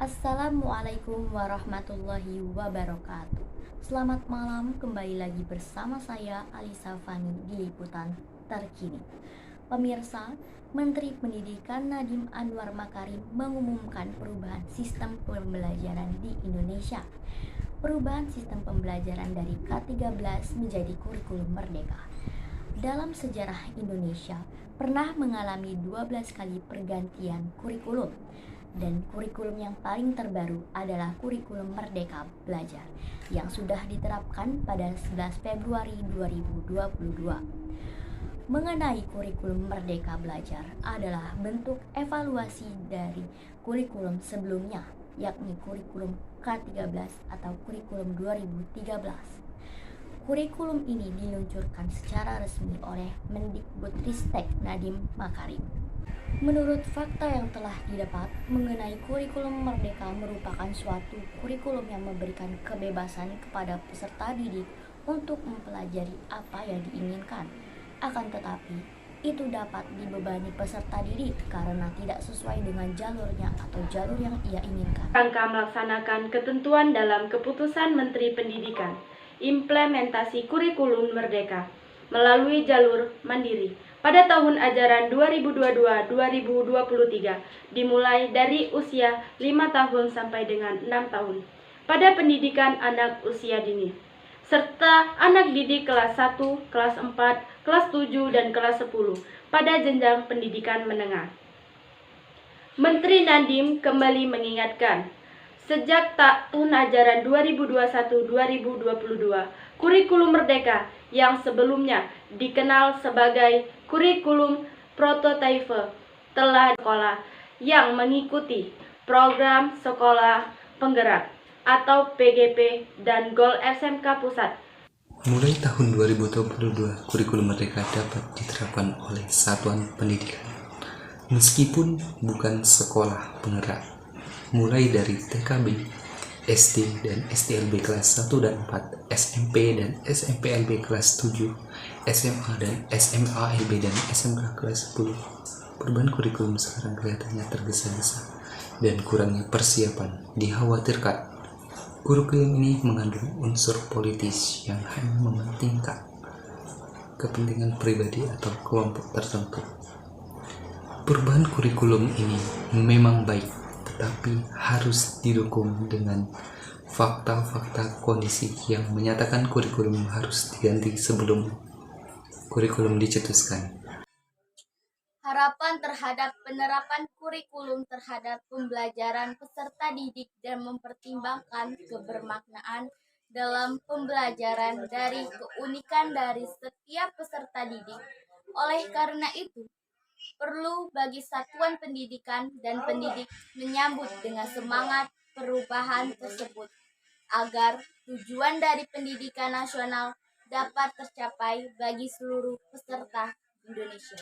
Assalamualaikum warahmatullahi wabarakatuh. Selamat malam, kembali lagi bersama saya Alisa Fani di Liputan Terkini. Pemirsa, Menteri Pendidikan Nadiem Anwar Makarim mengumumkan perubahan sistem pembelajaran di Indonesia. Perubahan sistem pembelajaran dari K13 menjadi kurikulum merdeka. Dalam sejarah Indonesia, pernah mengalami 12 kali pergantian kurikulum. Dan kurikulum yang paling terbaru adalah kurikulum Merdeka Belajar yang sudah diterapkan pada 11 Februari 2022. Mengenai kurikulum Merdeka Belajar adalah bentuk evaluasi dari kurikulum sebelumnya, yakni kurikulum K13 atau kurikulum 2013. Kurikulum ini diluncurkan secara resmi oleh Mendikbudristek Nadiem Makarim. Menurut fakta yang telah didapat mengenai kurikulum Merdeka merupakan suatu kurikulum yang memberikan kebebasan kepada peserta didik untuk mempelajari apa yang diinginkan. Akan tetapi, itu dapat dibebani peserta didik karena tidak sesuai dengan jalurnya atau jalur yang ia inginkan. Rangka melaksanakan ketentuan dalam Keputusan Menteri Pendidikan, implementasi kurikulum Merdeka melalui jalur mandiri pada tahun ajaran 2022-2023 dimulai dari usia 5 tahun sampai dengan 6 tahun pada pendidikan anak usia dini serta anak didik kelas 1, kelas 4, kelas 7 dan kelas 10 pada jenjang pendidikan menengah. Menteri Nadiem kembali mengingatkan, sejak tahun ajaran 2021-2022, kurikulum Merdeka yang sebelumnya dikenal sebagai kurikulum prototipe telah sekolah yang mengikuti program sekolah penggerak atau PGP dan Goal SMK Pusat. Mulai tahun 2022, kurikulum Merdeka dapat diterapkan oleh satuan pendidikan, meskipun bukan sekolah penggerak, mulai dari TKB, SD dan STLB kelas 1 dan 4, SMP dan SMPLB kelas 7, SMA dan SMALB dan SMK kelas 10. Perubahan kurikulum sekarang kelihatannya tergesa-gesa dan kurangnya persiapan dikhawatirkan. Kurikulum ini mengandung unsur politis yang hanya mementingkan kepentingan pribadi atau kelompok tertentu. Perubahan kurikulum ini memang baik, tetapi harus didukung dengan fakta-fakta kondisi yang menyatakan kurikulum harus diganti sebelum kurikulum dicetuskan. Harapan terhadap penerapan kurikulum terhadap pembelajaran peserta didik dan mempertimbangkan kebermaknaan dalam pembelajaran dari keunikan dari setiap peserta didik. Oleh karena itu, perlu bagi satuan pendidikan dan pendidik menyambut dengan semangat perubahan tersebut agar tujuan dari pendidikan nasional dapat tercapai bagi seluruh peserta Indonesia.